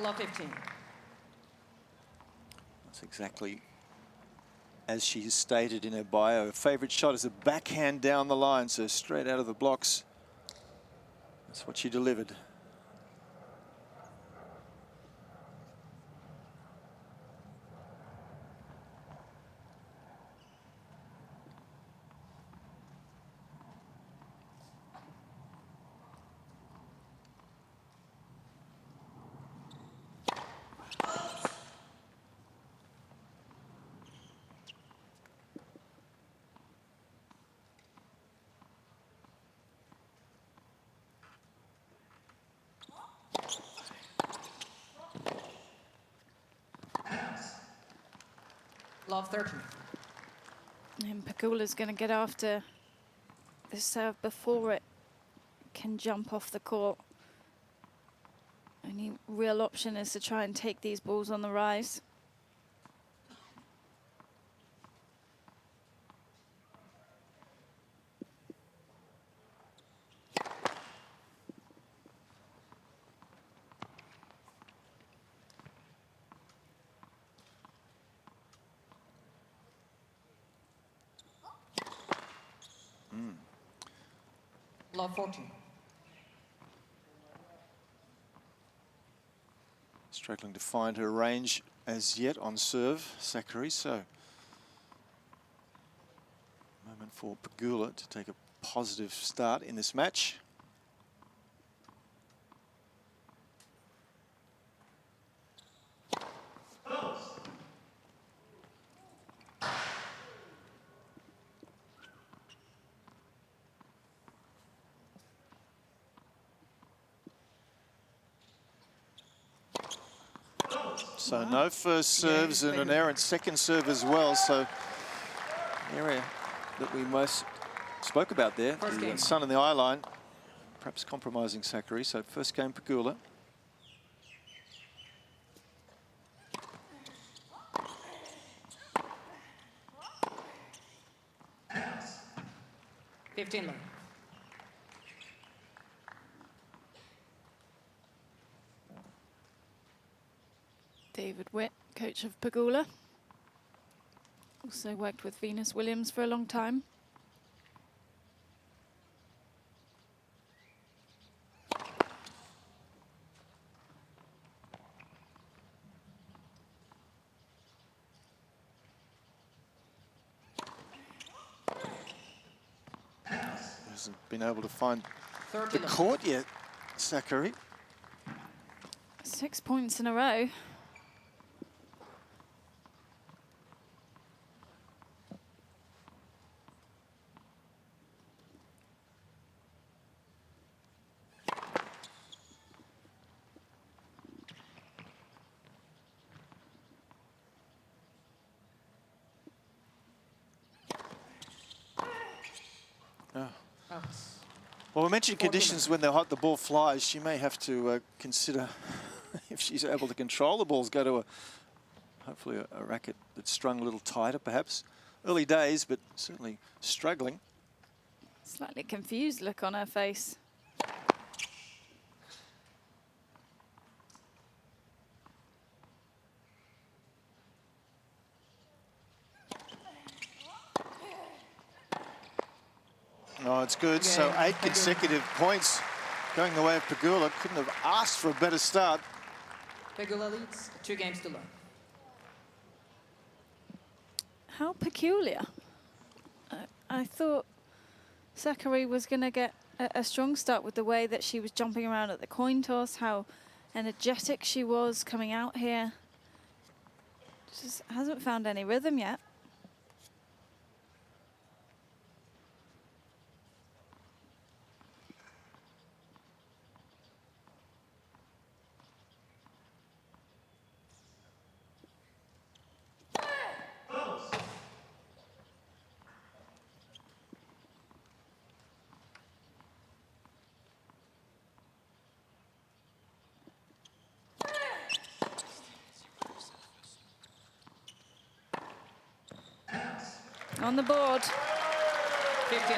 Love 15. That's exactly as she stated in her bio. Her favourite shot is a backhand down the line, so straight out of the blocks. That's what she delivered. Love 13. And Pegula's going to get after this serve before it can jump off the court. Only real option is to try and take these balls on the rise. Love 14. Struggling to find her range as yet on serve, Sakkari, so moment for Pegula to take a positive start in this match. So no first serves and an errant second serve as well. So the area that we most spoke about there, the sun in the eye line, perhaps compromising Sakkari. So first game Pegula. David Witt, coach of Pegula. Also worked with Venus Williams for a long time. Hasn't been able to find the court yet, Sakkari. 6 points in a row. Well, we mentioned conditions when they're hot, the ball flies. She may have to consider, if she's able to control the balls, go to hopefully a racket that's strung a little tighter, perhaps. Early days, but certainly struggling. Slightly confused look on her face. Oh, it's good. So 8 consecutive points going the way of Pegula. Couldn't have asked for a better start. Pegula leads, 2 games to learn. How peculiar. I thought Sakkari was going to get a strong start with the way that she was jumping around at the coin toss, how energetic she was coming out here. Just hasn't found any rhythm yet. On the board. 15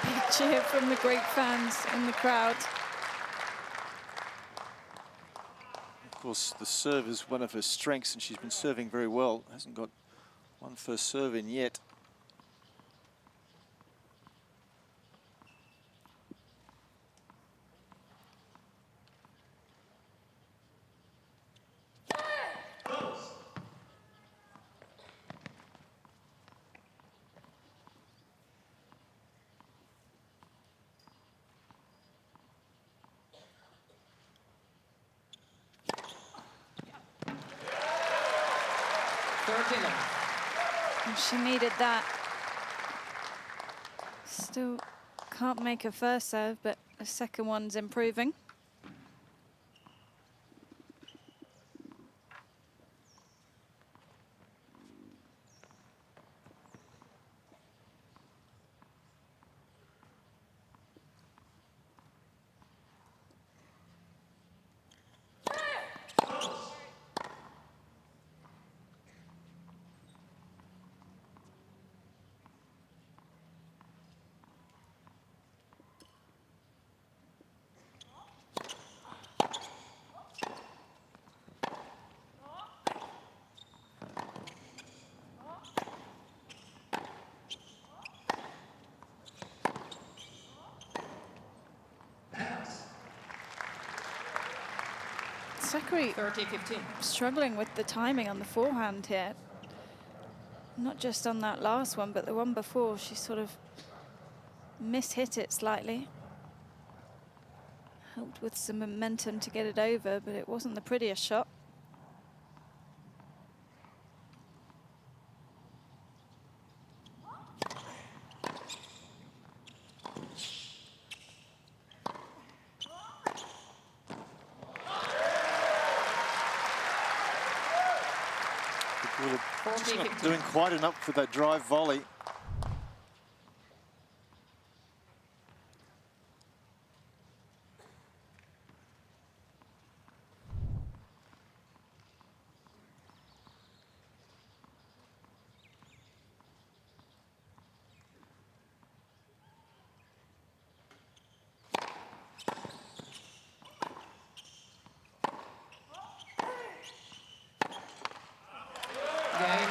Big cheer from the great fans in the crowd. course, the serve is one of her strengths, and she's been serving very well. Hasn't got one first serve in yet. And she needed that. Still can't make her first serve, but the second one's improving. Sakkari 30-15. struggling with the timing on the forehand here. Not just on that last one, but the one before, she sort of mishit it slightly. Helped with some momentum to get it over, but it wasn't the prettiest shot. Just not doing quite enough with that drive volley.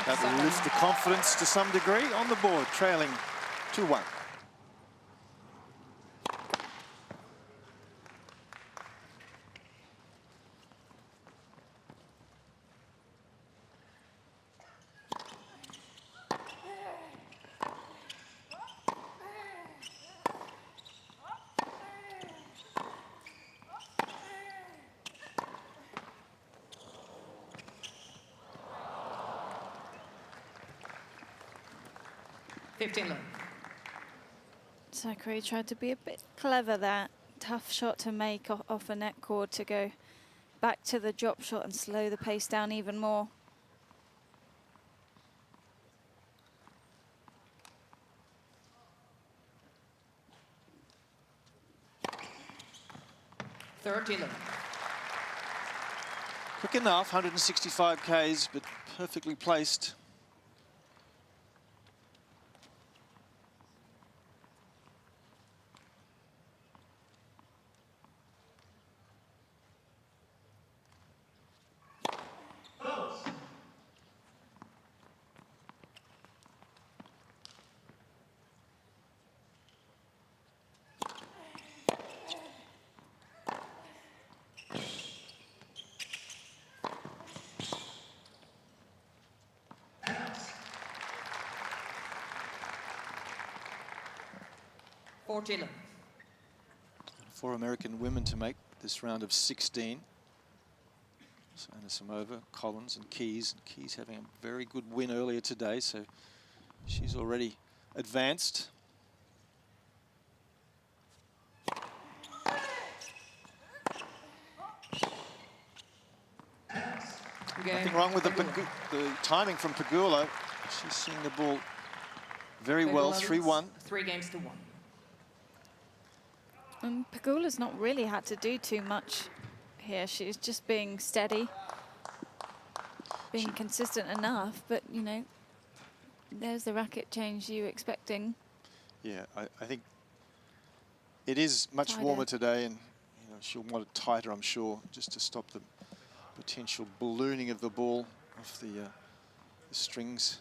That will lift the confidence to some degree on the board, trailing 2-1. Sakkari tried to be a bit clever there. Tough shot to make off a net cord to go back to the drop shot and slow the pace down even more. Quick enough, 165 Ks, but perfectly placed. Four American women to make this round of 16. So Aryna Sabalenka, Collins and Keys. And Keys having a very good win earlier today, so she's already advanced. Nothing wrong with the timing from Pegula. She's seeing the ball very well, 3-1. 3-1. Pegula's not really had to do too much here. She's just being steady, being consistent enough, but, you know, there's the racket change you expecting. Yeah, I think it is much warmer today, and you know, she'll want it tighter, I'm sure, just to stop the potential ballooning of the ball off the strings.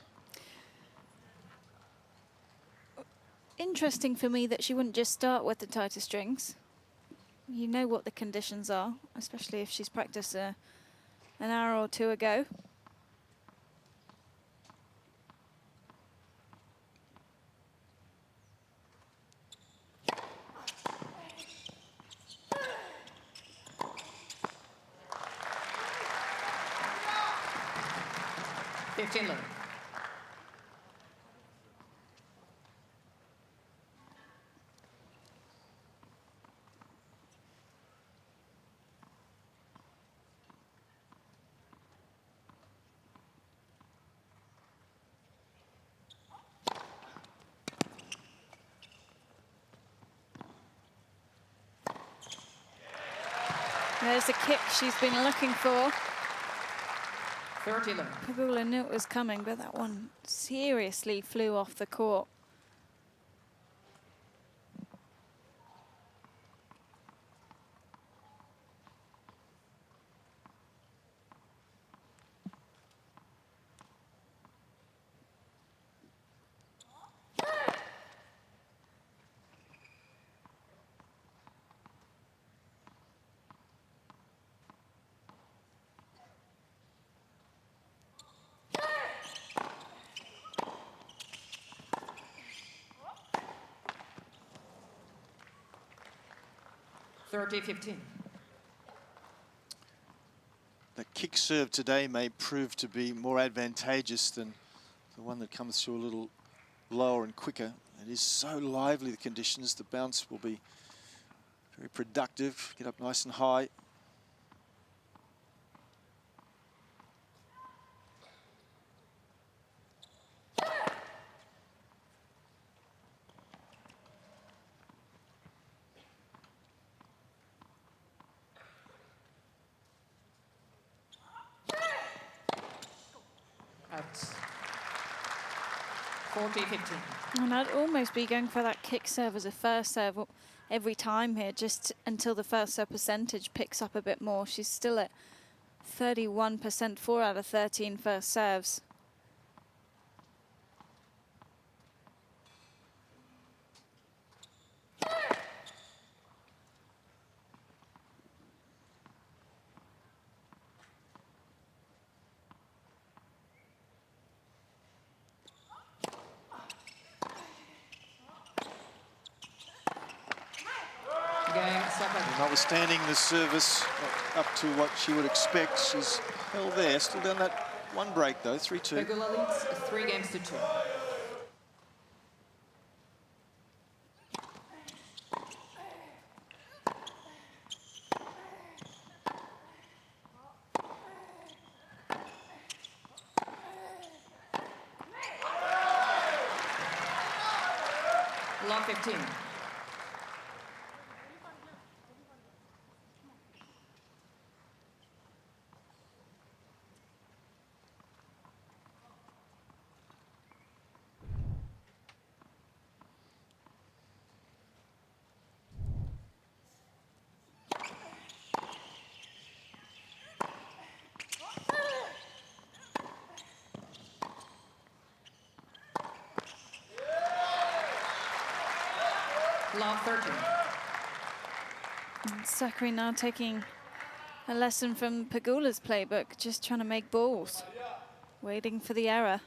Interesting for me that she wouldn't just start with the tighter strings. You know what the conditions are, especially if she's practiced an hour or two ago. Love. There's a kick she's been looking for. 30 love. Pegula knew it was coming, but that one seriously flew off the court. $30-15. The kick serve today may prove to be more advantageous than the one that comes through a little lower and quicker. It is so lively, the conditions. The bounce will be very productive. Get up nice and high. Out. 40-15. And I'd almost be going for that kick serve as a first serve every time here, just until the first serve percentage picks up a bit more. She's still at 31%, 4 out of 13 first serves. Notwithstanding the service up to what she would expect, she's held there. Still down that one break though, 3-2. Pegula leads 3-2. Love 15. Love 13. Sakkari now taking a lesson from Pegula's playbook, just trying to make balls, waiting for the error.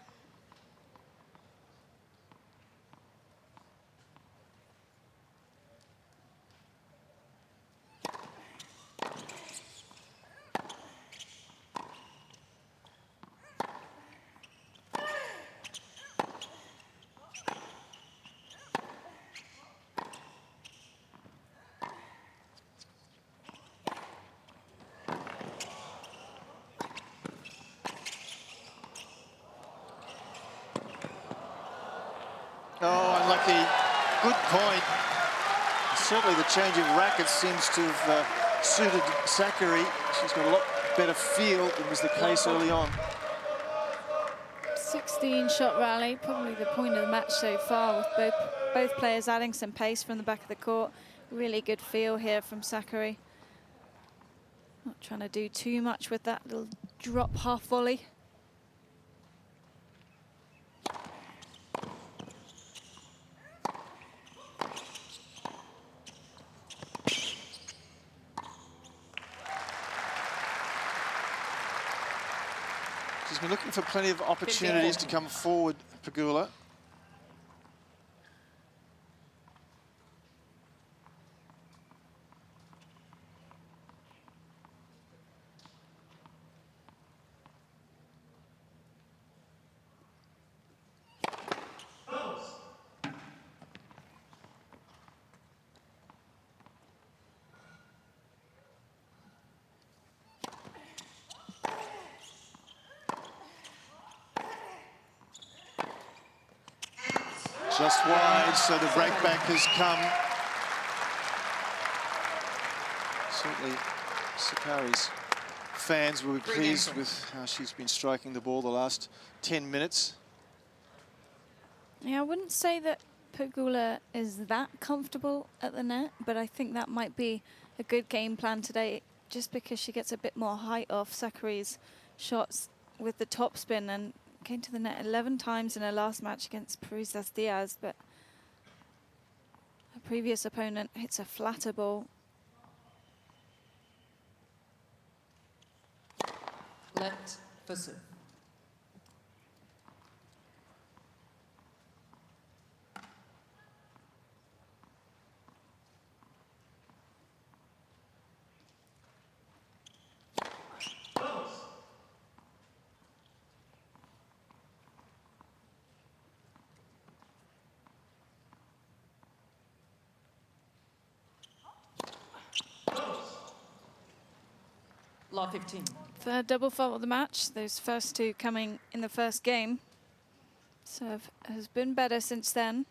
Oh, unlucky. Good point. Certainly the change of rackets seems to have suited Sakkari. She's got a lot better feel than was the case early on. 16-shot rally, probably the point of the match so far, with both players adding some pace from the back of the court. Really good feel here from Sakkari. Not trying to do too much with that little drop half volley. She's been looking for plenty of opportunities to come forward, Pegula. Just wide, so the breakback has come. Certainly, Sakkari's fans will be pleased with how she's been striking the ball the last 10 minutes. Yeah, I wouldn't say that Pegula is that comfortable at the net, but I think that might be a good game plan today, just because she gets a bit more height off Sakkari's shots with the topspin, and came to the net 11 times in her last match against Parrizas Diaz, but her previous opponent hits a flatter ball. Let for serve. Law 15. Third double fault of the match, those first two coming in the first game. Serve has been better since then.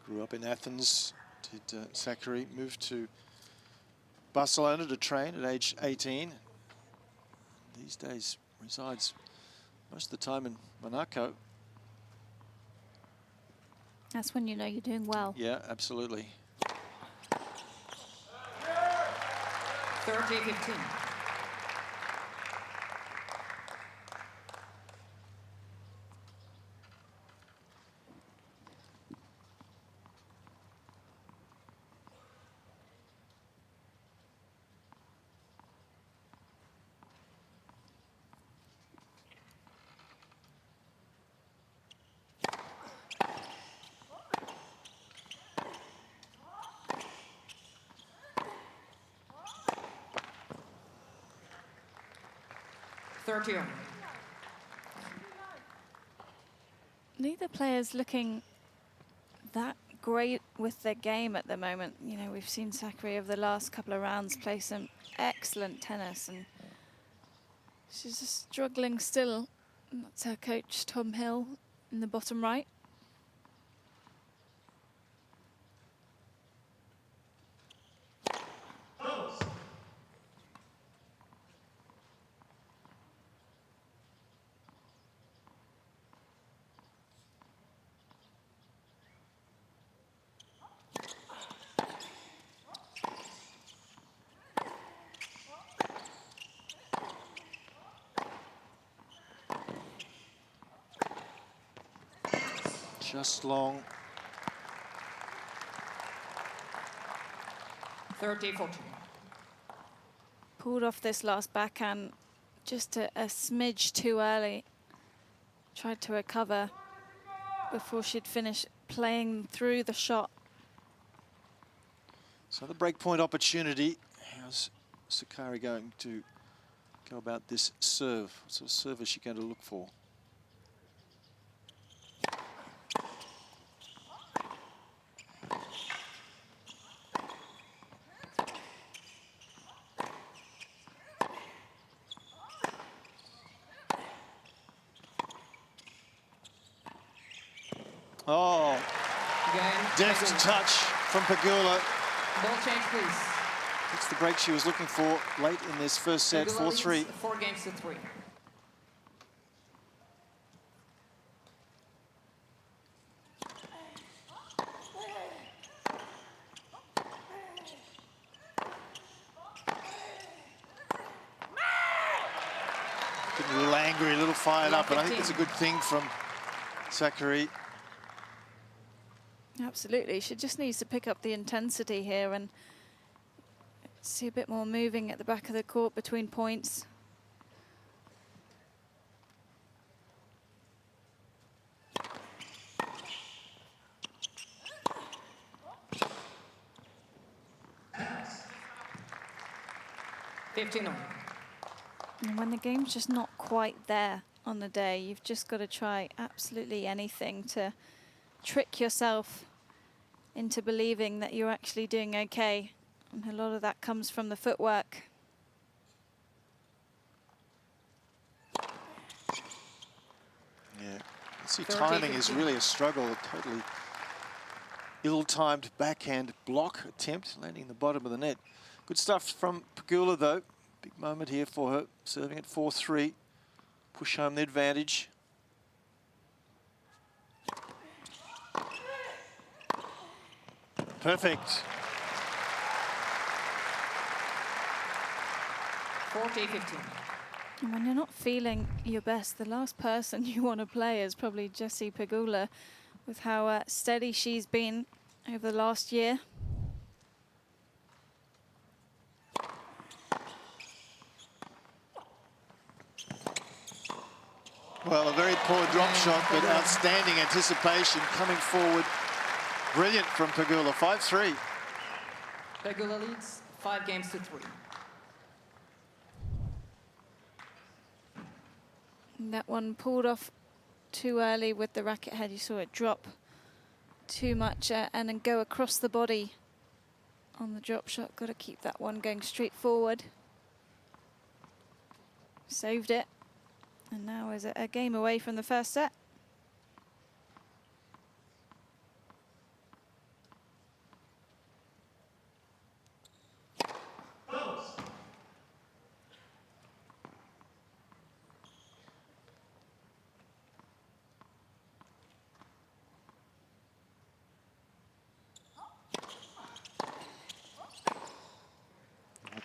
Grew up in Athens, did Sakkari, moved to Barcelona to train at age 18. These days resides most of the time in Monaco. That's when you know you're doing well. Yeah, absolutely. 30-15. Neither player's looking that great with their game at the moment. You know, we've seen Sakkari over the last couple of rounds play some excellent tennis, and she's just struggling still. And that's her coach, Tom Hill, in the bottom right. Just long. 30-14. Pulled off this last backhand just a smidge too early. Tried to recover before she'd finish playing through the shot. So the breakpoint opportunity. How's Sakkari going to go about this serve? What sort of serve is she going to look for? Oh, Game. deft Pegula. touch from Pegula. Ball change, please. It's the break she was looking for late in this first set, Pegula 4-3. leads 4 games to 3. Getting a little angry, a little fired Love up, and I think 15. it's a good thing from Sakkari. Absolutely. She just needs to pick up the intensity here and see a bit more moving at the back of the court between points. And when the game's just not quite there on the day, you've just got to try absolutely anything to trick yourself into believing that you're actually doing okay. And a lot of that comes from the footwork. Yeah, see, 30, timing is 15. really a struggle. A totally ill-timed backhand block attempt, landing in the bottom of the net. Good stuff from Pegula, though. Big moment here for her, serving at 4-3. Push home the advantage. Perfect. 40-15. And when you're not feeling your best, the last person you want to play is probably Jessica Pegula, with how steady she's been over the last year. Well, a very poor drop shot, but outstanding anticipation coming forward. Brilliant from Pegula, 5-3. Pegula leads 5 games to 3. And that one pulled off too early with the racket head. You saw it drop too much and then go across the body on the drop shot. Got to keep that one going straight forward. Saved it. And now is a game away from the first set.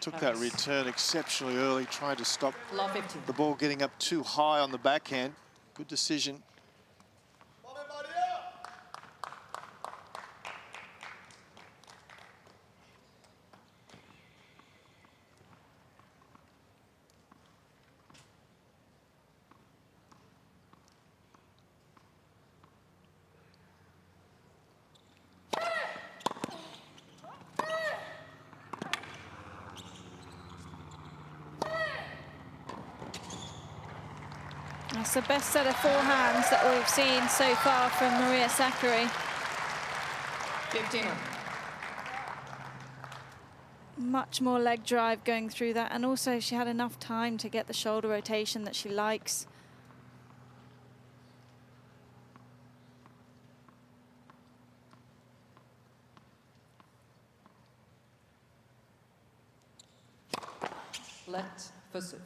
Took that return exceptionally early, trying to stop Love 15. the ball getting up too high on the backhand. Good decision. That's the best set of forehands that we've seen so far from Maria Sakkari. 15. Much more leg drive going through that, and also she had enough time to get the shoulder rotation that she likes. Let for serve.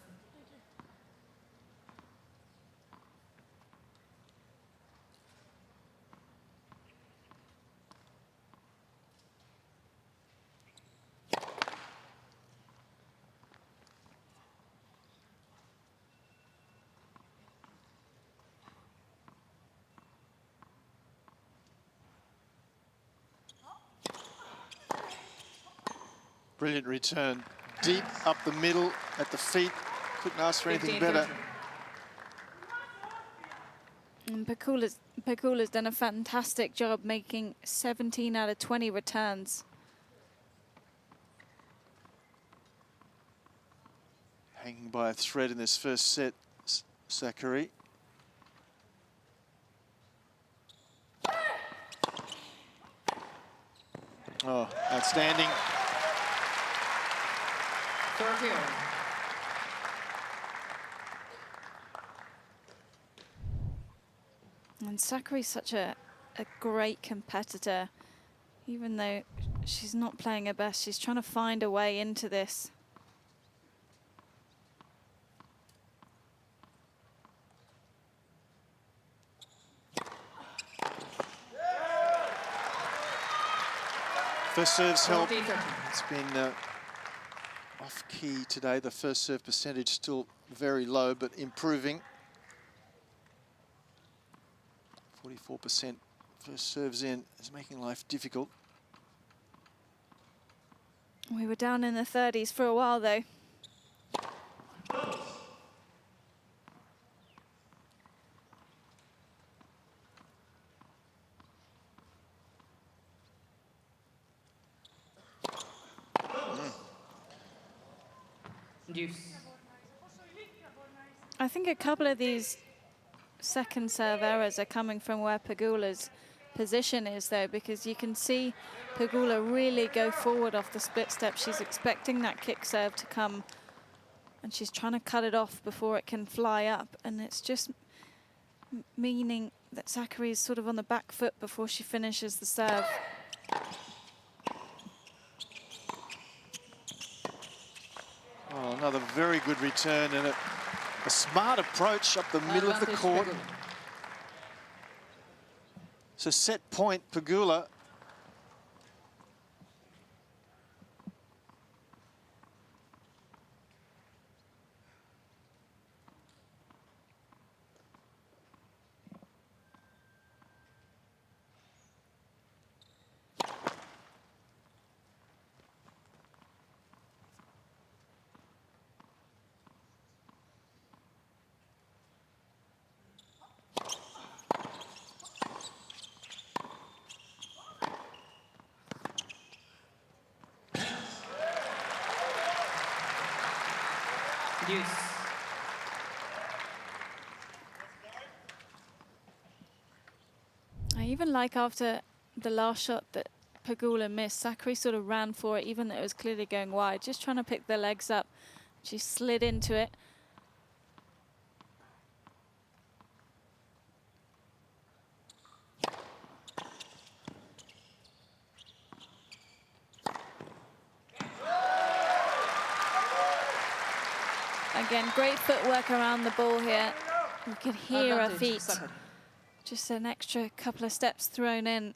Brilliant return. Deep up the middle at the feet. Couldn't ask for anything 15, better. 15. And Pegula's done a fantastic job making 17 out of 20 returns. Hanging by a thread in this first set, Sakkari. Oh, outstanding. 30. And Sakkari's such a a great competitor. Even though she's not playing her best, she's trying to find a way into this. First serves help. 14-13. It's been off key today. The first serve percentage still very low, but improving. 44% first serves in is making life difficult. We were down in the 30s for a while, though. Deuce. I think a couple of these second serve errors are coming from where Pegula's position is, though, because you can see Pegula really go forward off the split step. She's expecting that kick serve to come, and she's trying to cut it off before it can fly up. And it's just meaning that Sakkari is sort of on the back foot before she finishes the serve. Oh, another very good return and a smart approach up the middle of the Advantage court. Pegula. It's a set point, Pegula. Deuce. I even like after the last shot that Pegula missed, Sakkari sort of ran for it, even though it was clearly going wide, just trying to pick the legs up. She slid into it. Again, great footwork around the ball here. We could hear her Advantage feet. Sakkari. Just an extra couple of steps thrown in.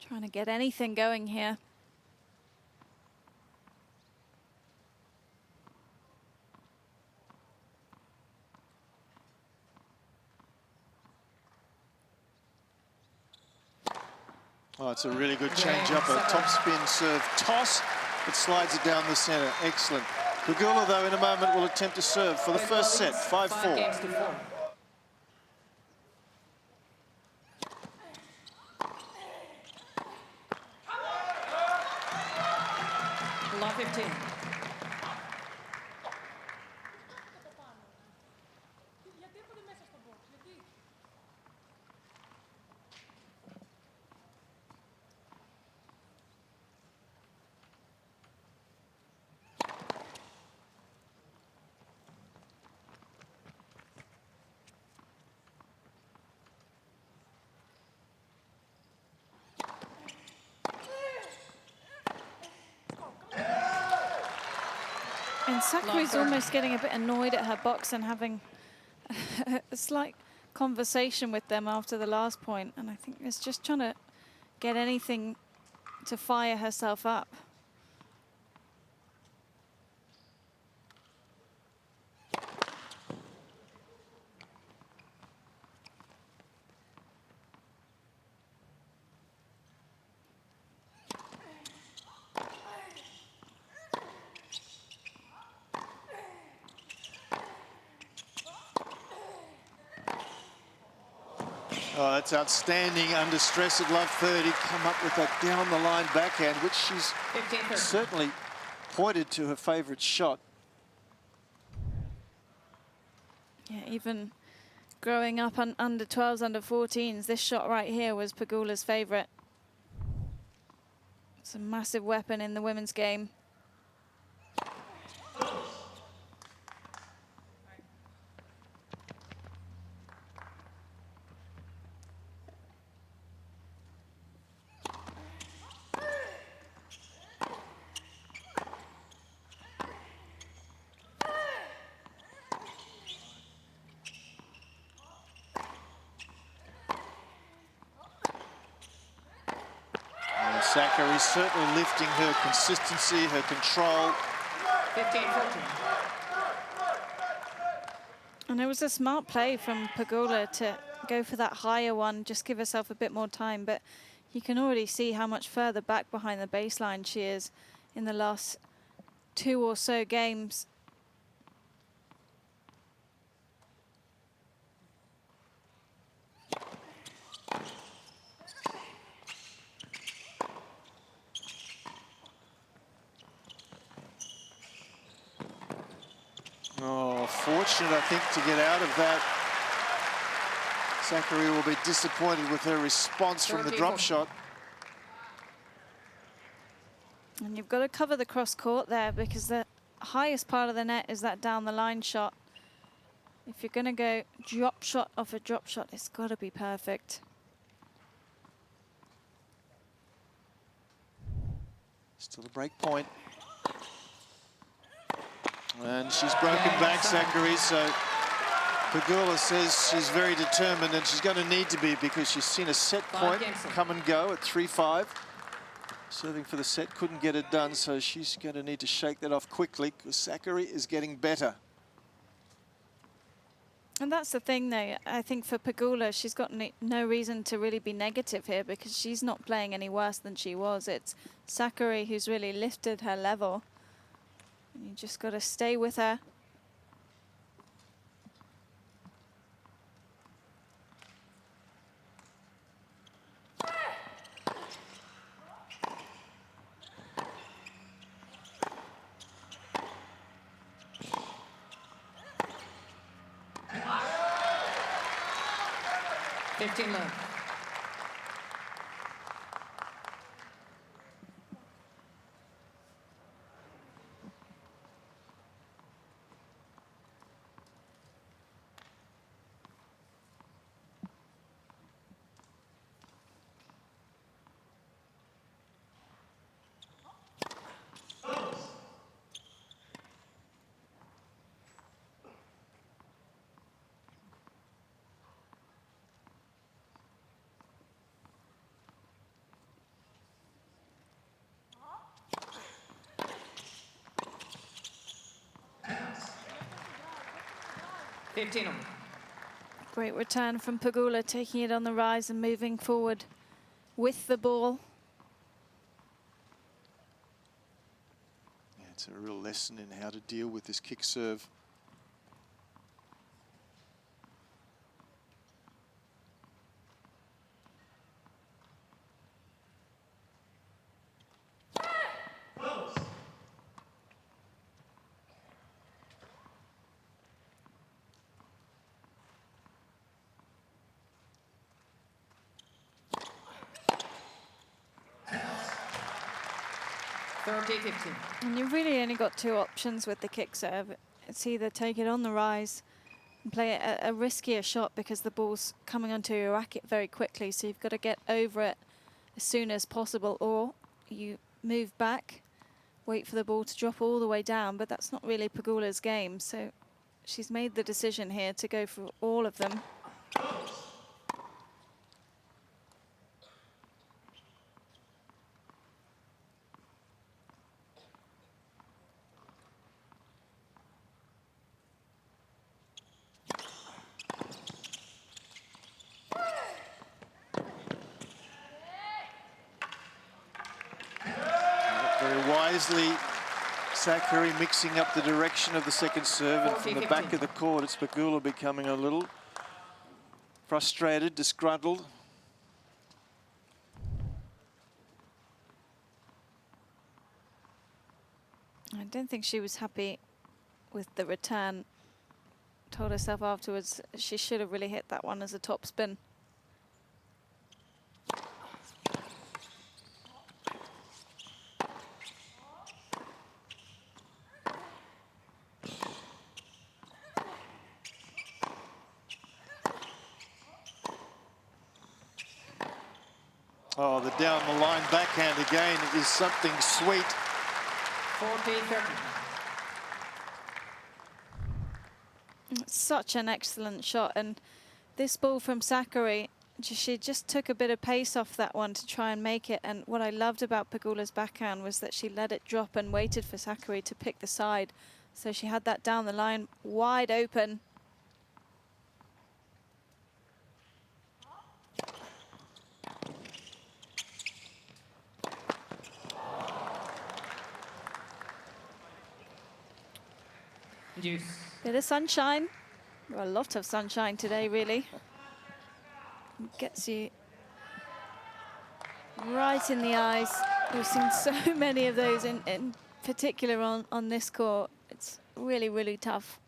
Trying to get anything going here. Oh, it's a really good change up, a top spin serve toss. It slides it down the center. Excellent. Pegula, though, in a moment will attempt to serve for the first set, 5-4. 5 games to 4. Love 15. And Sakkari's almost getting a bit annoyed at her box and having a slight conversation with them after the last point. And I think it's just trying to get anything to fire herself up. Oh, that's outstanding under stress at love 30. Come up with that down the line backhand, which she's 15-30. certainly pointed to her favorite shot. Yeah, even growing up on under 12s, under 14s, this shot right here was Pegula's favorite. It's a massive weapon in the women's game. Sakkari certainly lifting her consistency, her control. 15-14. And it was a smart play from Pegula to go for that higher one, just give herself a bit more time. But you can already see how much further back behind the baseline she is in the last 2 or so games. Oh, fortunate, I think, to get out of that. Sakkari will be disappointed with her response from the drop shot. And you've got to cover the cross court there because the highest part of the net is that down the line shot. If you're going to go drop shot off a drop shot, it's got to be perfect. Still a break point. And she's broken back, Sakkari, so Pegula says she's very determined, and she's going to need to be because she's seen a set point come and go at 3-5. Serving for the set, couldn't get it done, so she's going to need to shake that off quickly because Sakkari is getting better. And that's the thing, though. I think for Pegula, she's got no reason to really be negative here because she's not playing any worse than she was. It's Sakkari who's really lifted her level. And you just got to stay with her. Love. 15 on. Great return from Pegula, taking it on the rise and moving forward with the ball. Yeah, it's a real lesson in how to deal with this kick serve. And you've really only got 2 options with the kick serve. It's either take it on the rise and play a riskier shot because the ball's coming onto your racket very quickly, so you've got to get over it as soon as possible, or you move back, wait for the ball to drop all the way down, but that's not really Pegula's game, so she's made the decision here to go for all of them. Wisely, Sakkari mixing up the direction of the second serve, and from the back of the court, it's Pegula becoming a little frustrated, disgruntled. I don't think she was happy with the return. Told herself afterwards she should have really hit that one as a top spin. Oh, the down the line backhand again is something sweet. 14-13. Such an excellent shot, and this ball from Sakkari She just took a bit of pace off that one to try and make it. And what I loved about Pegula's backhand was that she let it drop and waited for Sakkari to pick the side. So she had that down the line wide open. Deuce. Bit of sunshine, or a lot of sunshine today, really. Gets you right in the eyes. We've seen so many of those in particular on this court. It's really, really tough.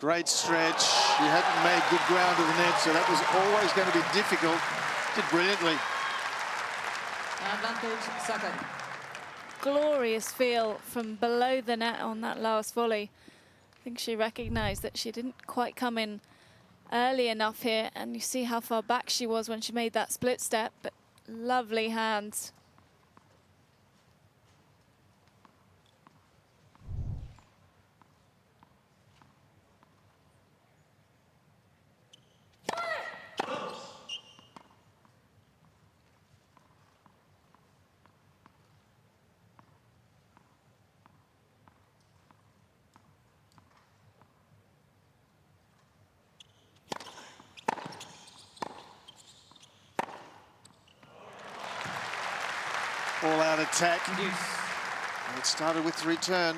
Great stretch. She hadn't made good ground to the net, so that was always going to be difficult. Did brilliantly. Advantage, Sakkari. Glorious feel from below the net on that last volley. I think she recognised that she didn't quite come in early enough here, and you see how far back she was when she made that split step, but lovely hands. All-out attack. Deuce. And it started with the return.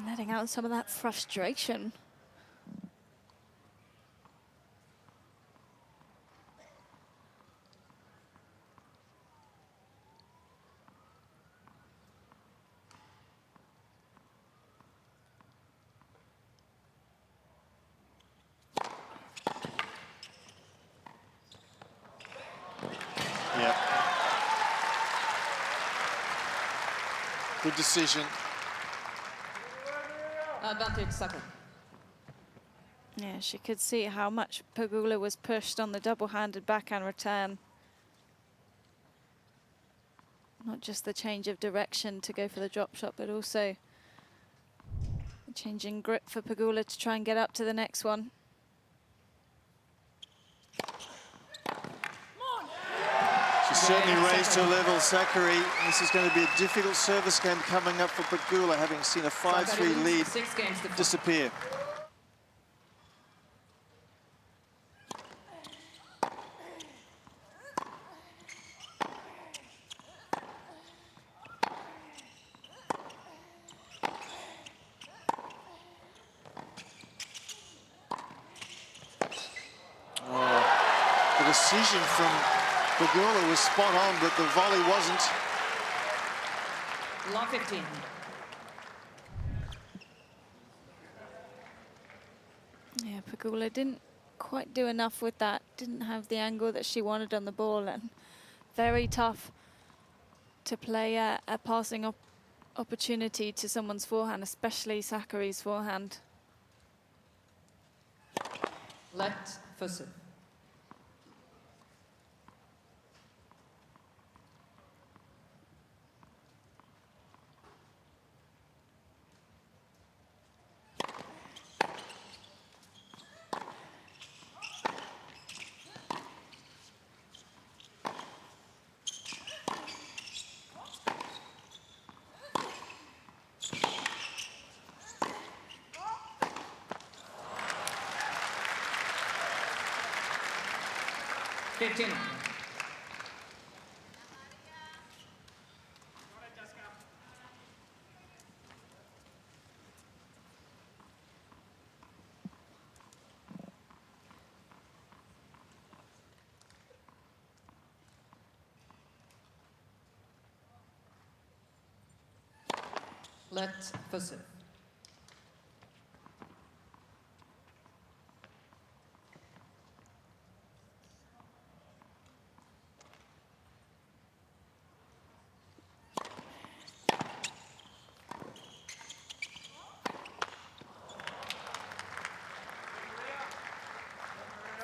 Letting out some of that frustration. Yep. Good decision. Advantage, Sakkari. Yeah, she could see how much Pegula was pushed on the double-handed backhand return. Not just the change of direction to go for the drop shot, but also the change in grip for Pegula to try and get up to the next one. She certainly raised her level, Sakkari. This is going to be a difficult service game coming up for Pegula, having seen a 5-3 lead 6 games to 4. disappear. Oh, the decision from Pegula was spot on, but the volley wasn't. Long 15. Yeah, Pegula didn't quite do enough with that. Didn't have the angle that she wanted on the ball, and very tough to play a passing opportunity to someone's forehand, especially Sakkari's forehand. Let for serve. Let for serve.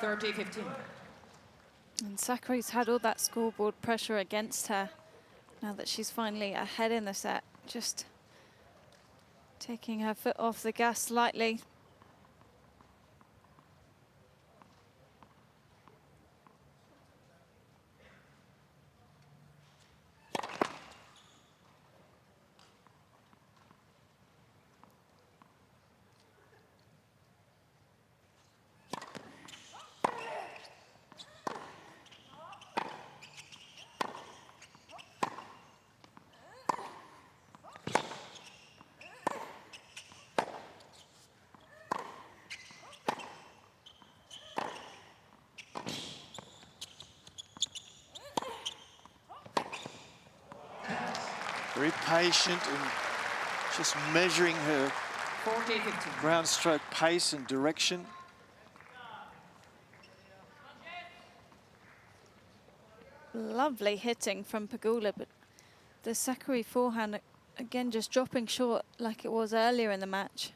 30-15. And Sakkari's had all that scoreboard pressure against her. Now that she's finally ahead in the set, just taking her foot off the gas slightly. Very patient and just measuring her 40-15. ground stroke pace and direction. Lovely hitting from Pegula, but the Sakkari forehand again just dropping short like it was earlier in the match.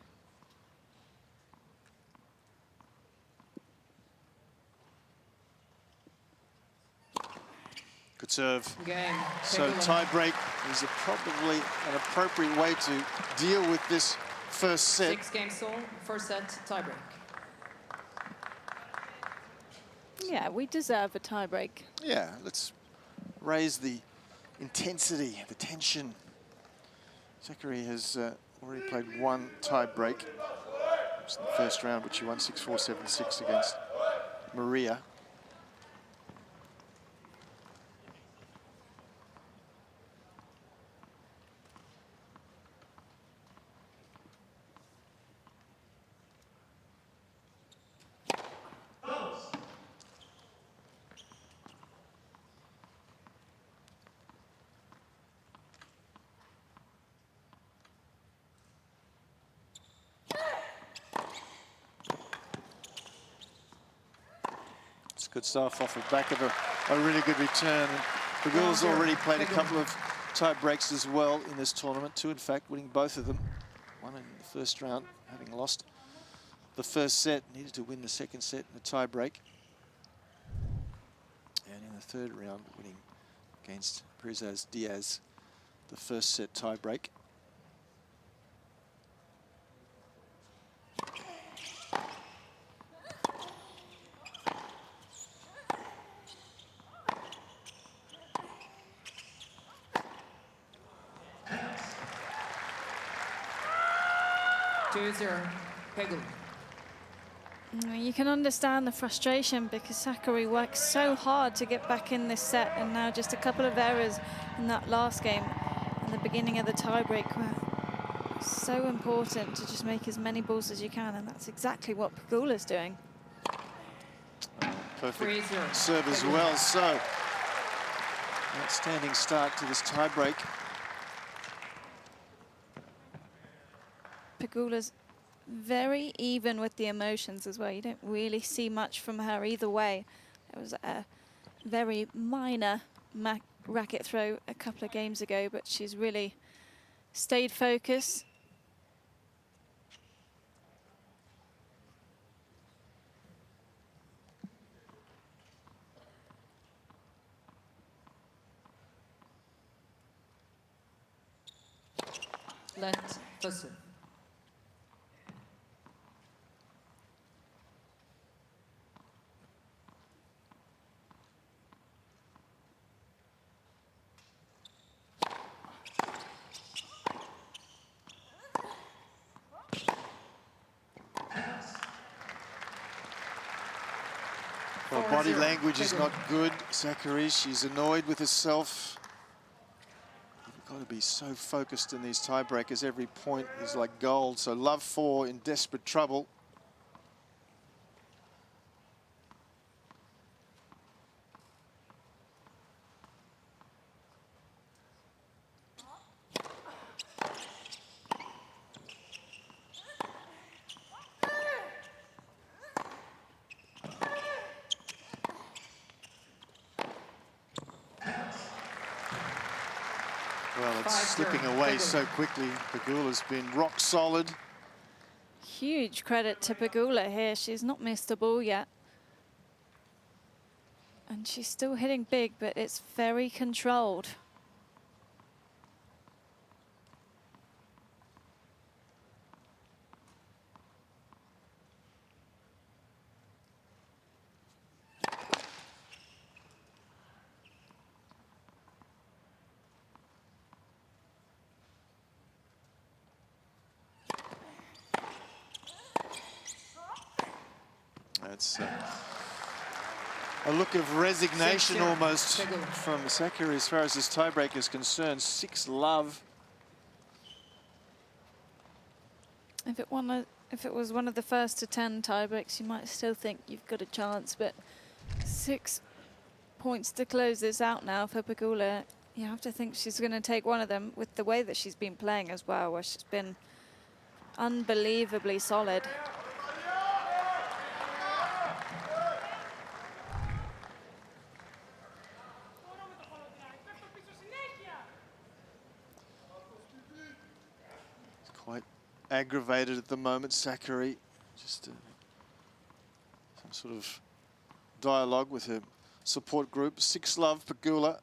Good serve. Game. So Pegula. tie break is probably an appropriate way to deal with this first set. 6 games sold. First set tiebreak. Yeah, we deserve a tiebreak. Yeah, let's raise the intensity, the tension. Sakkari has already played one tie break. It was in the first round, which she won 6-4, 7-6 against Maria. Good stuff off the back of a really good return. And Pegula's already played a couple of tie breaks as well in this tournament. 2, in fact, winning both of them. One in the first round, having lost the first set, needed to win the second set in a tie break. And in the third round, winning against Perez Diaz, the first set tie break. Pegula. You can understand the frustration because Sakkari worked so hard to get back in this set, and now just a couple of errors in that last game and the beginning of the tiebreak were so important to just make as many balls as you can, and that's exactly what Pegula's doing. Perfect serve as well. So, outstanding start to this tiebreak. Pegula's very even with the emotions as well. You don't really see much from her either way. It was a very minor racket throw a couple of games ago, but she's really stayed focused. Let Fussell. Well, body language is not good, Sakkari. She's annoyed with herself. You've got to be so focused in these tiebreakers. Every point is like gold. So love 4 in desperate trouble. Well, it's slipping away so quickly. Pegula's been rock solid. Huge credit to Pegula here. She's not missed a ball yet. And she's still hitting big, but it's very controlled. That's a look of resignation 6-0. almost Pegula. from Sakkari as far as this tiebreak is concerned. 6-love. If it was one of the first to 10 tiebreaks, you might still think you've got a chance, but 6 points to close this out now for Pegula. You have to think she's going to take one of them with the way that she's been playing as well, where she's been unbelievably solid. Quite aggravated at the moment, Sakkari. Just some sort of dialogue with her support group. 6-love, Pegula.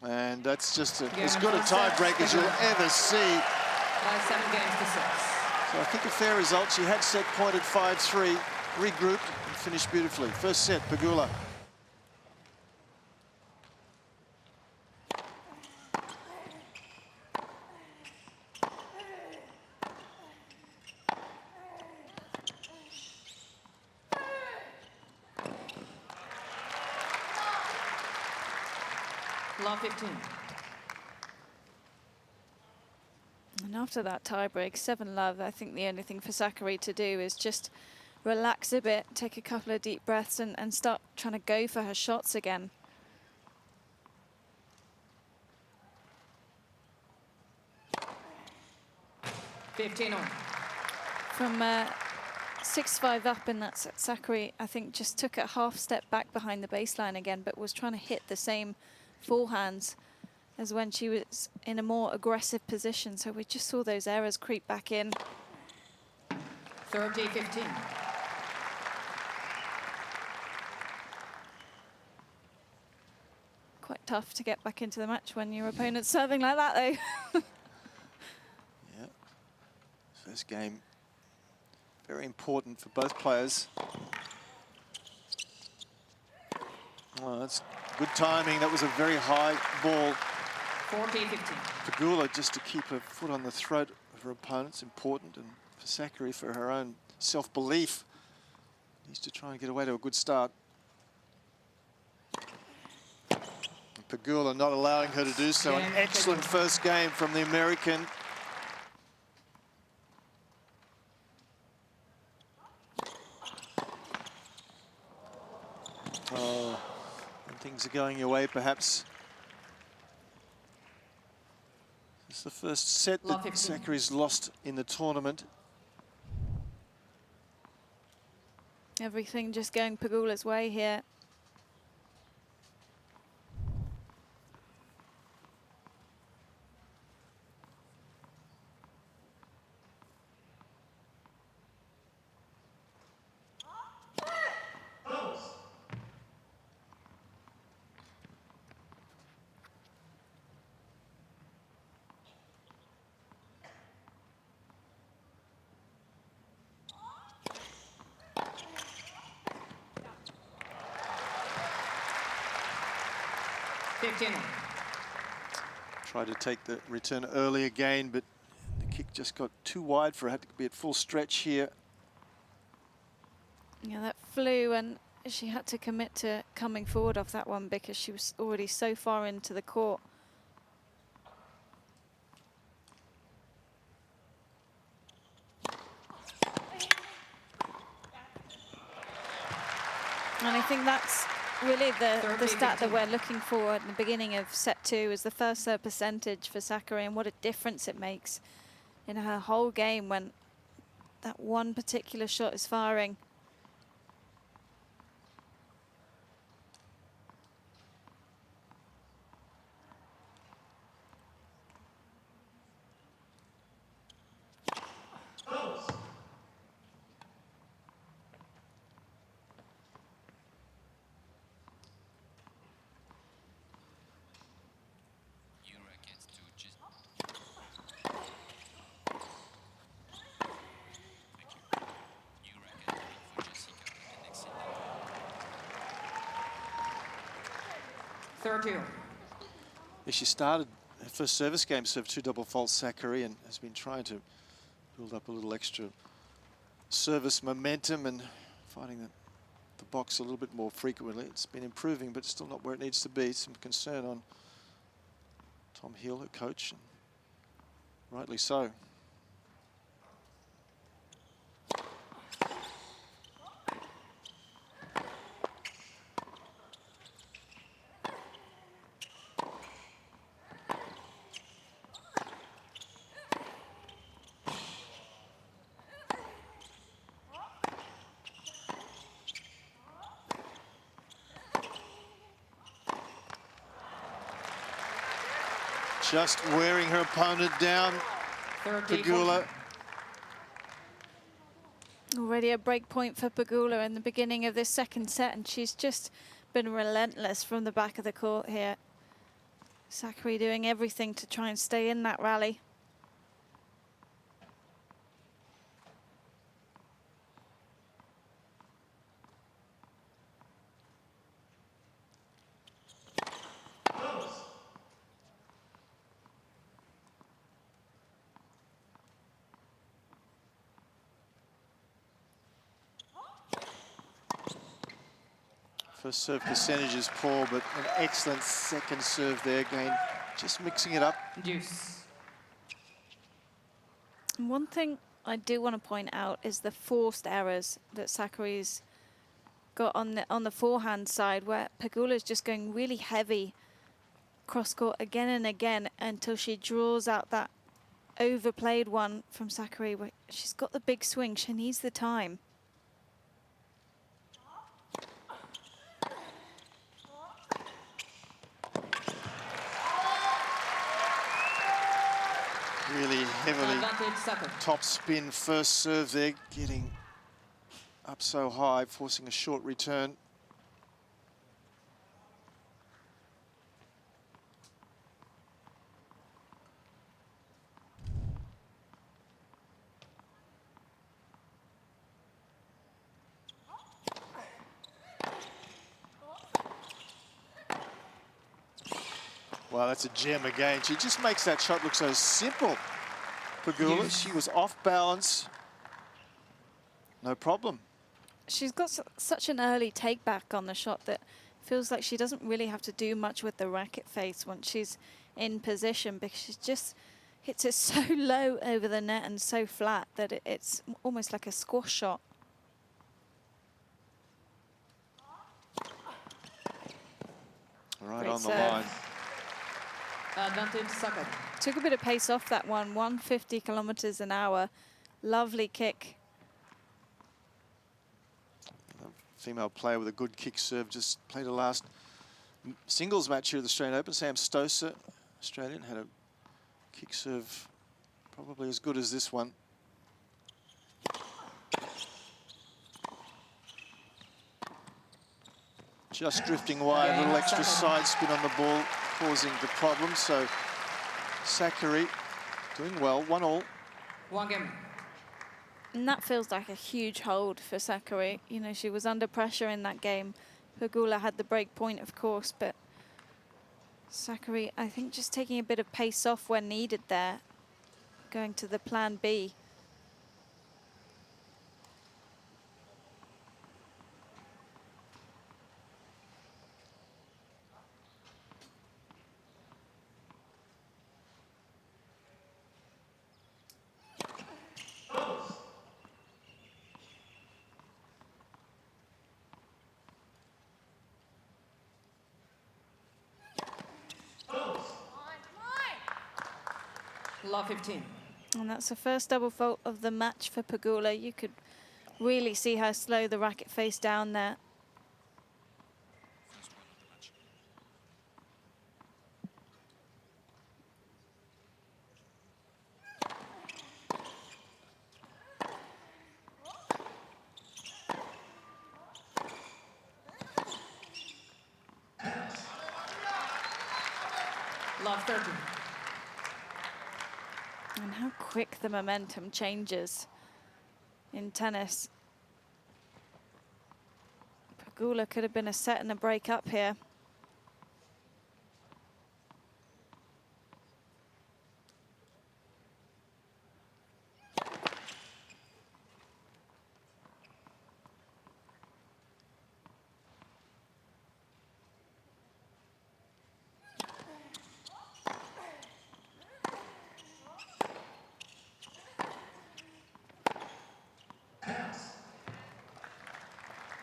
And that's just as good a tiebreak as you'll ever see. By 7 games to 6. So I think a fair result. She had set point at 5-3, regrouped and finished beautifully. First set, Pegula. Love 15. And after that tiebreak, 7-love, I think the only thing for Sakkari to do is just relax a bit, take a couple of deep breaths and start trying to go for her shots again. From 6-5 up in that set, Sakkari, I think, just took a half step back behind the baseline again, but was trying to hit the same forehands as when she was in a more aggressive position. So we just saw those errors creep back in. 30-15. Quite tough to get back into the match when your opponent's serving like that, though. Yeah. First game, very important for both players. Oh, that's good timing. That was a very high ball. 40-15. Pegula, just to keep her foot on the throat of her opponent's important, and for Sakkari, for her own self-belief, needs to try and get away to a good start. And Pegula not allowing her to do so. An excellent first game from the American. Oh, when things are going your way, perhaps. It's the first set that Sakkari's lost in the tournament. Everything just going Pegula's way here. Tried to take the return early again, but the kick just got too wide for her. Had to be at full stretch here. Yeah, that flew, and she had to commit to coming forward off that one because she was already so far into the court. And I think that's really the stat that we're looking for at the beginning of set 2 is the first serve percentage for Sakkari, and what a difference it makes in her whole game when that one particular shot is firing. 32. Yeah, she started her first service game, served 2 double faults Sakkari, and has been trying to build up a little extra service momentum and finding the box a little bit more frequently. It's been improving, but still not where it needs to be. Some concern on Tom Hill, her coach, and rightly so. Just wearing her opponent down, Pegula. Already a break point for Pegula in the beginning of this second set, and she's just been relentless from the back of the court here. Sakkari doing everything to try and stay in that rally. First serve percentage is poor, but an excellent second serve there. Again, just mixing it up. Deuce. And one thing I do want to point out is the forced errors that Sakkari's got on the forehand side, where Pegula's just going really heavy cross court again and again until she draws out that overplayed one from Sakkari. Where she's got the big swing, she needs the time. Really heavily top spin first serve there, getting up so high, forcing a short return. Wow, that's a gem again. She just makes that shot look so simple. Pegula, Yes. she was off balance. No problem. She's got such an early take back on the shot that feels like she doesn't really have to do much with the racket face once she's in position, because she just hits it so low over the net and so flat that it's almost like a squash shot. Right Great on the serve. line. Advantage Sakkari. Took a bit of pace off that one, 150 kilometers an hour. Lovely kick. Female player with a good kick serve just played a last singles match here at the Australian Open. Sam Stosur, Australian, had a kick serve probably as good as this one. Just drifting wide, a little extra side spin on the ball, causing the problem. So Sakkari doing well, 1-1. 1 game. And that feels like a huge hold for Sakkari. You know, she was under pressure in that game. Pegula had the break point, of course, but Sakkari, I think, just taking a bit of pace off when needed there, going to the plan B. Love 15. And that's the first double fault of the match for Pegula. You could really see her slow the racket face down there. Love 13. And how quick the momentum changes in tennis. Pegula could have been a set and a break up here.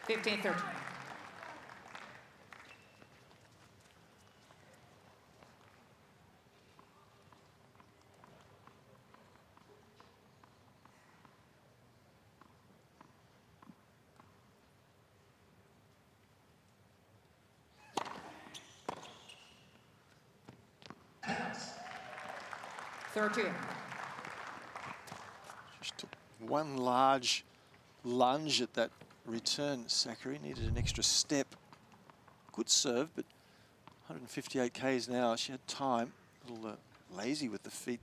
15-13. Just took one large lunge at that return. Sakkari needed an extra step. Good serve, but 158 Ks now. She had time. A little lazy with the feet.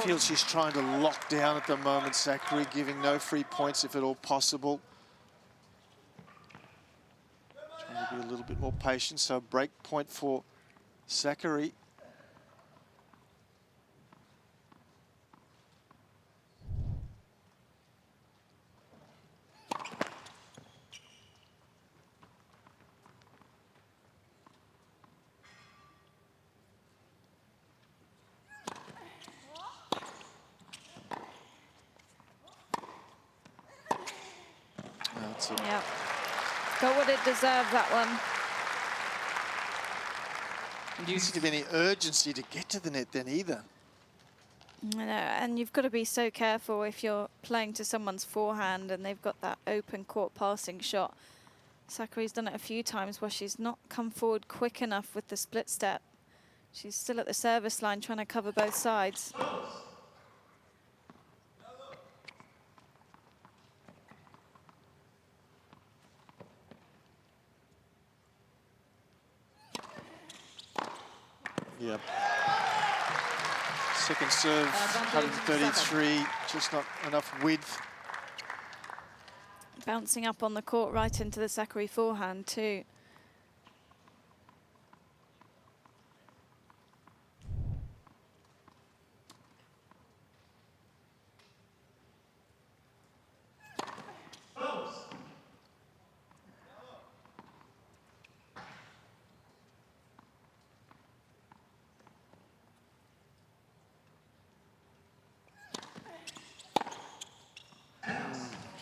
Feels she's trying to lock down at the moment, Sakkari, giving no free points if at all possible. Trying to be a little bit more patient, so break point for Sakkari. Yeah, got what it deserved, that one. You didn't have any urgency to get to the net then either. I know, and you've got to be so careful if you're playing to someone's forehand and they've got that open court passing shot. Sakkari's done it a few times where she's not come forward quick enough with the split step. She's still at the service line trying to cover both sides. Yep. Second serve, 133, just not enough width. Bouncing up on the court right into the Sakkari forehand too.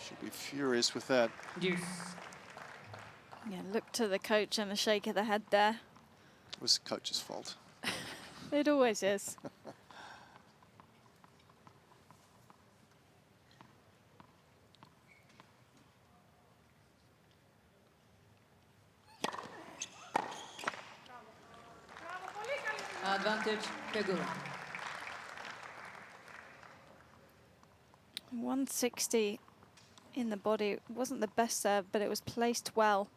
Should be furious with that. Deuce. Yeah, look to the coach and a shake of the head there. It was the coach's fault. It always is. Advantage, Pegula. 160 in the body. It wasn't the best serve, but it was placed well.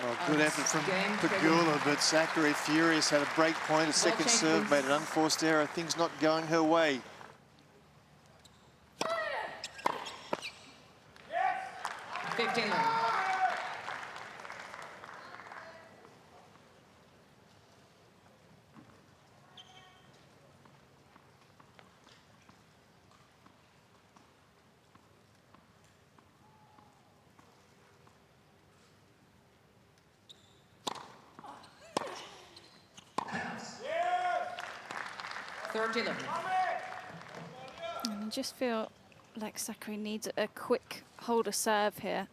Well, good effort from Pegula, but Sakkari furious, had a break point, a second serve, made an unforced error, things not going her way. And I just feel like Sakkari needs a quick hold of serve here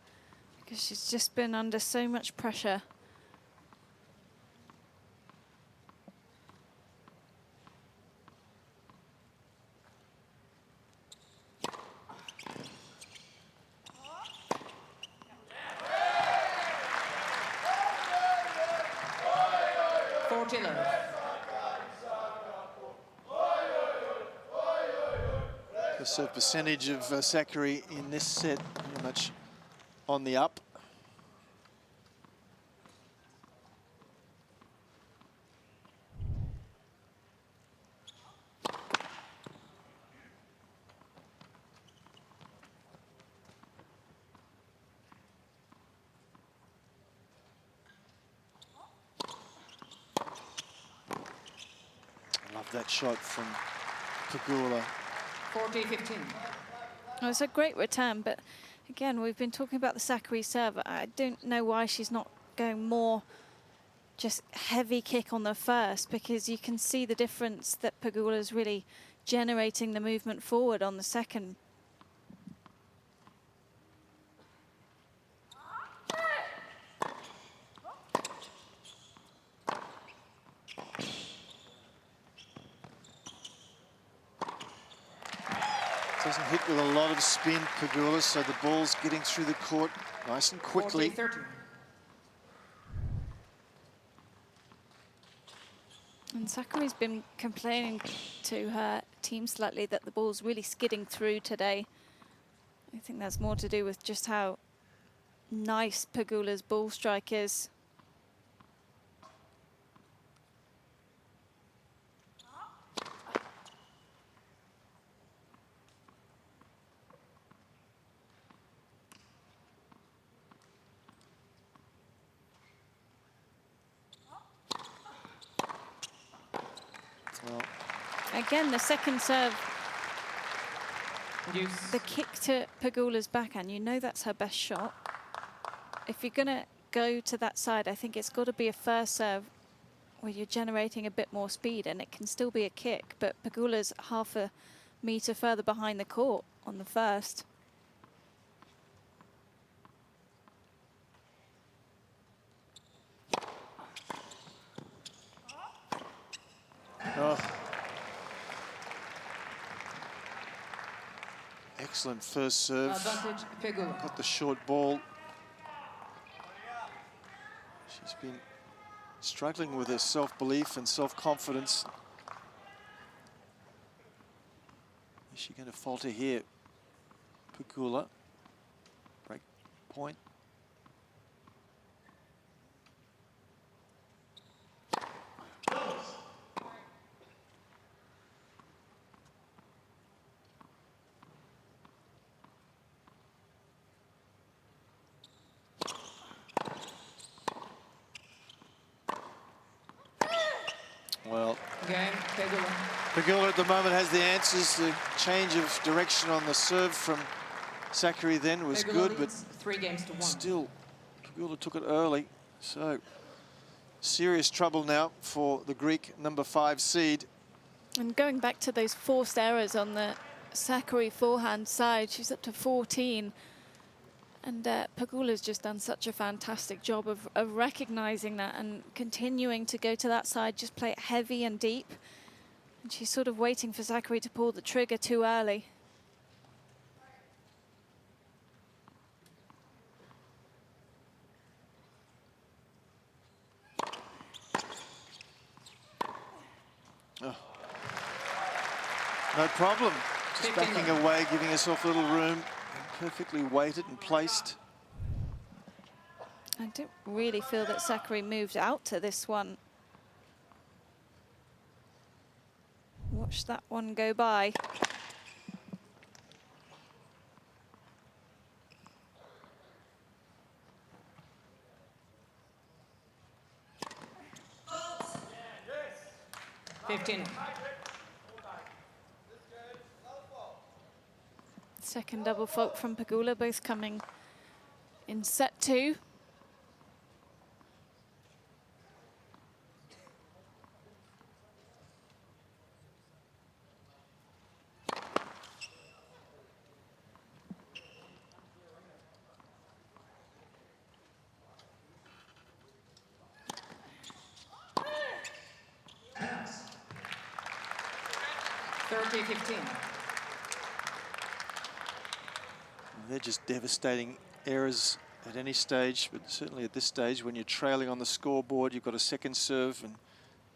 because she's just been under so much pressure. The serve percentage of Sakkari in this set pretty much on the up. that shot from Pegula. 40-15. Well, it's a great return, but again, we've been talking about the Sakkari serve. I don't know why she's not going more just heavy kick on the first, because you can see the difference that Pegula's really generating the movement forward on the second. Doesn't hit with a lot of spin, Pegula, so the ball's getting through the court nice and quickly. 40-13. And Sakkari's been complaining to her team slightly that the ball's really skidding through today. I think that's more to do with just how nice Pegula's ball strike is. Well, Again, the second serve, Use. the kick to Pegula's backhand, you know that's her best shot. If you're going to go to that side, I think it's got to be a first serve where you're generating a bit more speed, and it can still be a kick, but Pegula's half a metre further behind the court on the first. oh. Excellent first serve. Advantage Pegula. Got the short ball. She's been struggling with her self-belief and self-confidence. Is she going to falter here? Pegula. Break point. Well, Game Pegula. Pegula at the moment has the answers. The change of direction on the serve from Sakkari then was Pegula good, but leads 3-1. still, Pegula took it early. So, serious trouble now for the Greek #5 seed. And going back to those forced errors on the Sakkari forehand side, she's up to 14. And Pegula's just done such a fantastic job of recognising that and continuing to go to that side, just play it heavy and deep. And she's sort of waiting for Sakkari to pull the trigger too early. Oh. No problem. Just backing away, giving herself a little room. Perfectly weighted and placed. I don't really feel that Sakkari moved out to this one. Watch that one go by. Second double fault from Pegula, both coming in set 2. They're just devastating errors at any stage, but certainly at this stage, when you're trailing on the scoreboard, you've got a second serve and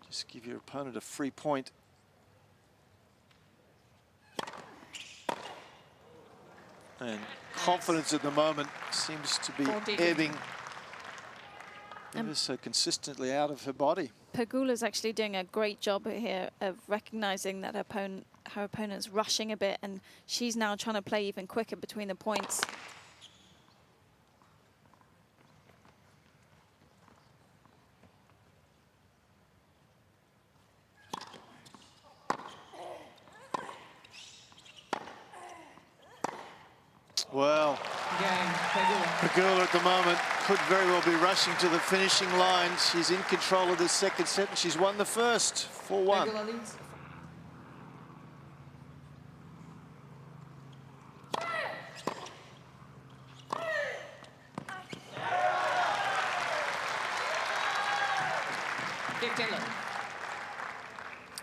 just give your opponent a free point. And confidence at the moment seems to be ebbing ever so consistently out of her body. Pegula's actually doing a great job here of recognising that her opponent's rushing a bit, and she's now trying to play even quicker between the points. Well, Game, Pegula. Pegula at the moment could very well be rushing to the finishing line. She's in control of the second set and she's won the first, 4-1. Pegula leads.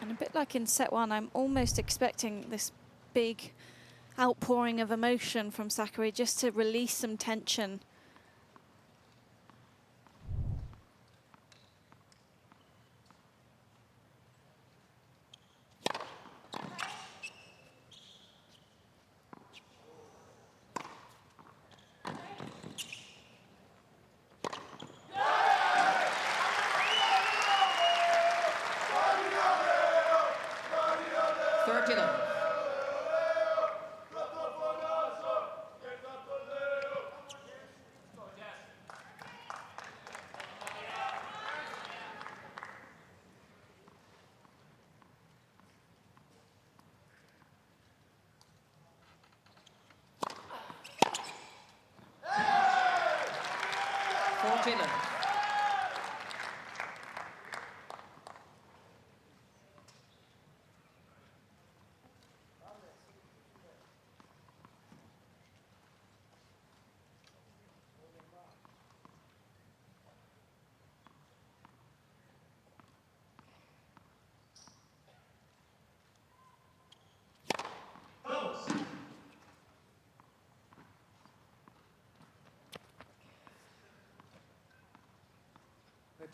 And a bit like in set one, I'm almost expecting this big outpouring of emotion from Sakkari just to release some tension.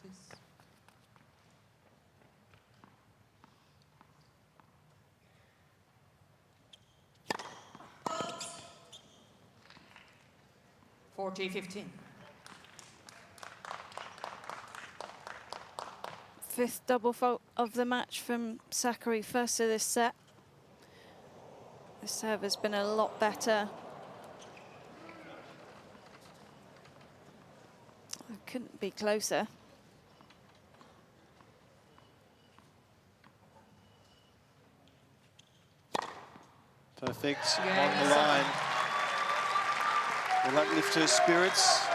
Please. (40-15). Fifth double fault of the match from Sakkari, first of this set. The serve has been a lot better. It couldn't be closer. Perfect, on the line. Will that lift her spirits?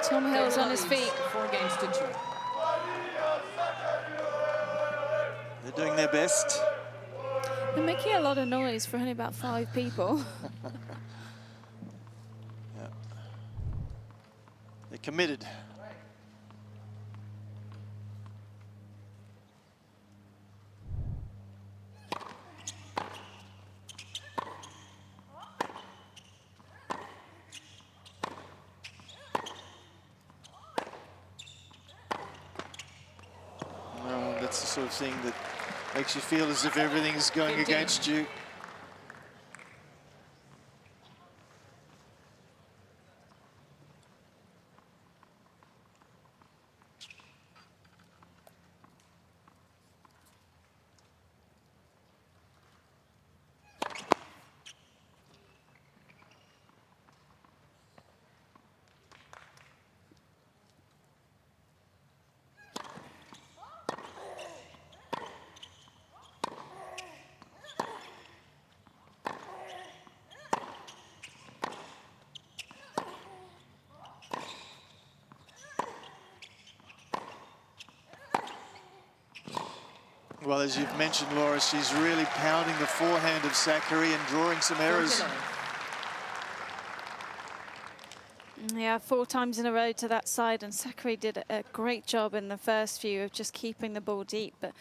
Tom Hill's on his feet. 4-2. They're doing their best. They're making a lot of noise for only about 5 people. Yeah. They're committed. That's the sort of thing that makes you feel as if everything's going 15. against you. Well, as you've mentioned, Laura, she's really pounding the forehand of Sakkari and drawing some errors. Yeah, 4 times in a row to that side, and Sakkari did a great job in the first few of just keeping the ball deep. But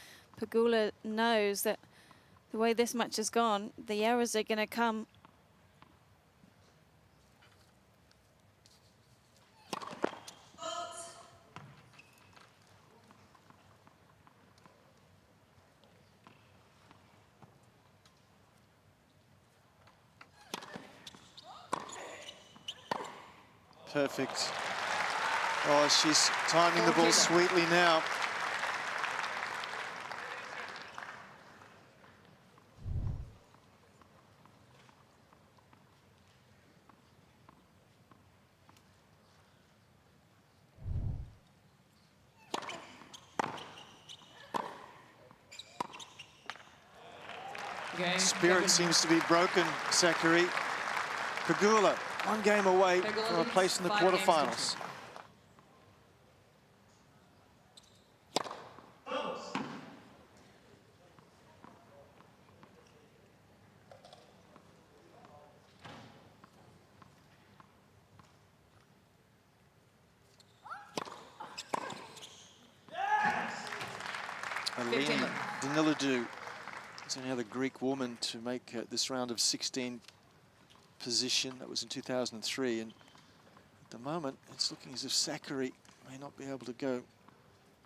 Pegula knows that the way this match has gone, the errors are going to come. Perfect. Oh, she's timing the ball sweetly now. Game. Spirit seems to be broken, Sakkari. Pegula, 1 game away Pegula from a leads place in the 5 games to quarterfinals. 2. Aryna Sabalenka is the only other Greek woman to make this round of 16 position. That was in 2003, and at the moment it's looking as if Sakkari may not be able to go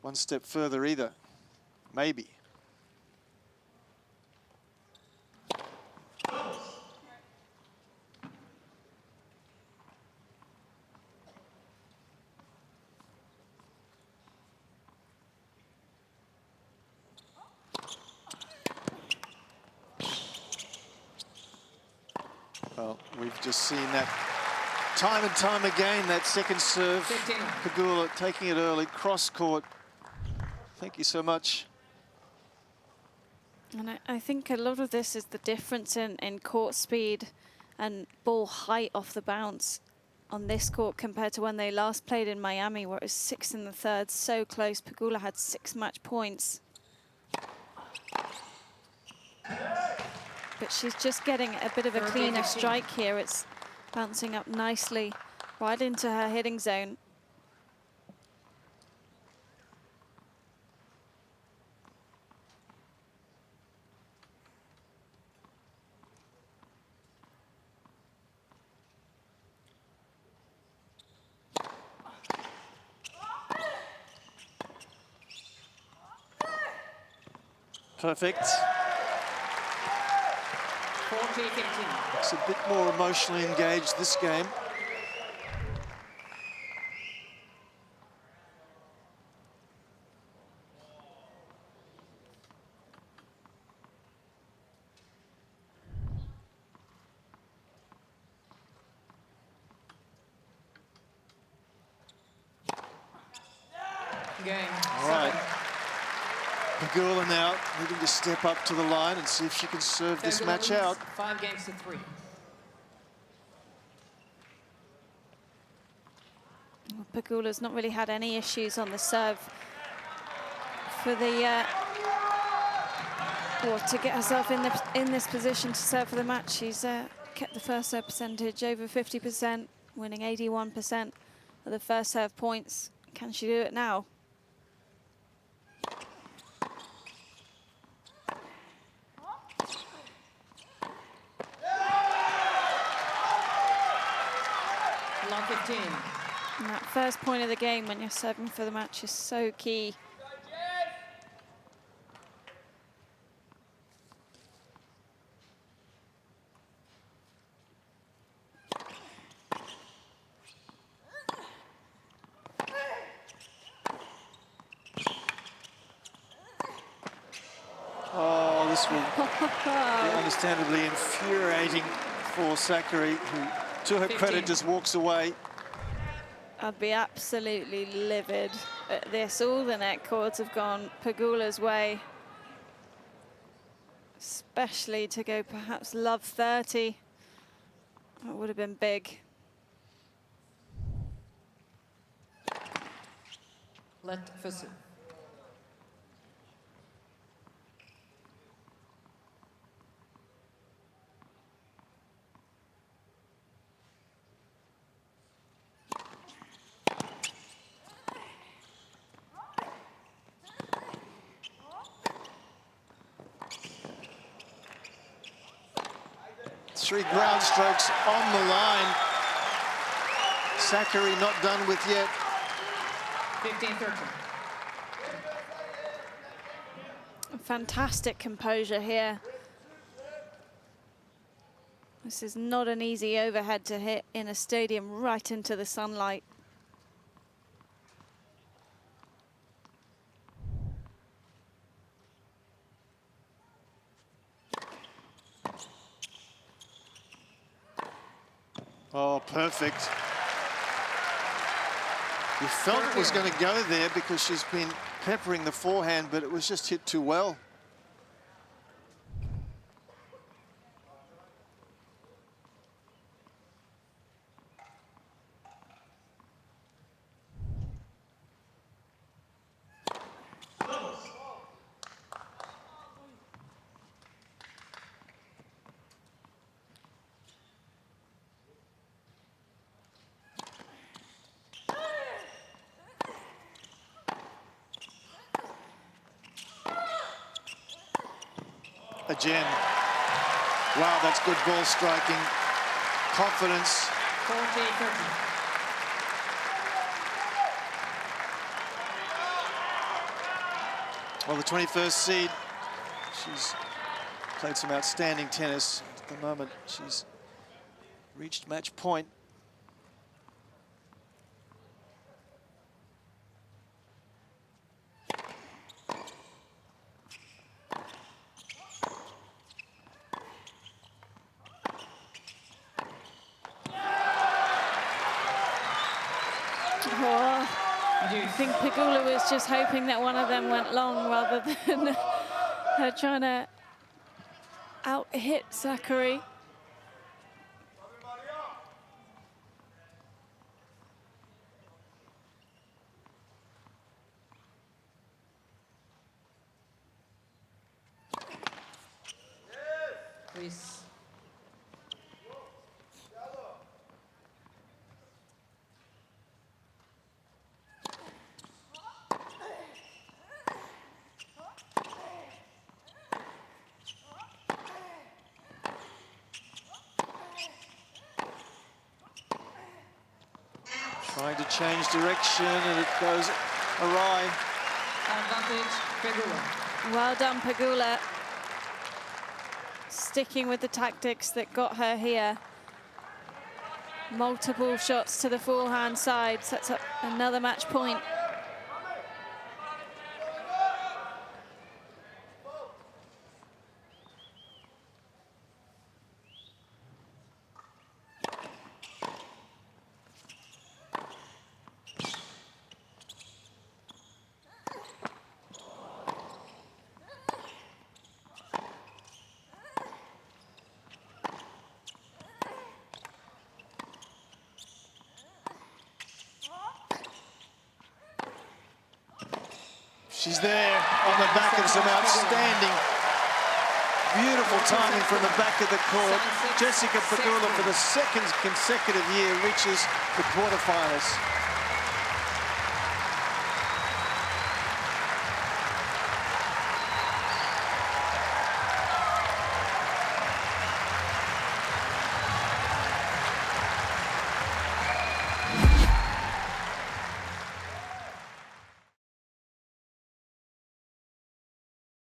1 step further either. Maybe. Well, we've just seen that time and time again, that second serve. 15. Pegula taking it early, cross court. Thank you so much. And I think a lot of this is the difference in court speed and ball height off the bounce on this court compared to when they last played in Miami, where it was 6 in the third, so close. Pegula had 6 match points. But she's just getting a bit of a cleaner strike here. It's bouncing up nicely right into her hitting zone. Perfect. 40-15. It's a bit more emotionally engaged this game. Game. All right. Pegula now needing to step up to the line and see if she can serve this Pegula match leads out. 5 games to 3. Pegula's not really had any issues on the serve for the or to get herself in this position to serve for the match. She's kept the first serve percentage over 50%, winning 81% of the first serve points. Can she do it now? Long 15. And that first point of the game when you're serving for the match is so key. Oh, this will be understandably infuriating for Sakkari, who, to her 15. credit, just walks away. I'd be absolutely livid at this. All the net cords have gone Pegula's way. Especially to go perhaps love 30. That would have been big. Let Fusu. Three ground strokes on the line. Sakkari not done with yet. 15-13. Fantastic composure here. This is not an easy overhead to hit in a stadium right into the sunlight. Oh, perfect. You felt it was going to go there because she's been peppering the forehand, but it was just hit too well. Again. Wow, that's good ball striking. Confidence. 40-30. Well, the 21st seed, she's played some outstanding tennis. At the moment, she's reached match point. Oh, I think Pegula was just hoping that one of them went long rather than her trying to out-hit Sakkari. Please. Trying to change direction, and it goes awry. Advantage, Pegula. Well done, Pegula. Sticking with the tactics that got her here. Multiple shots to the forehand side, sets up another match point. She's there on the back of some outstanding, beautiful timing from the back of the court. Jessica Pegula, for the second consecutive year, reaches the quarterfinals.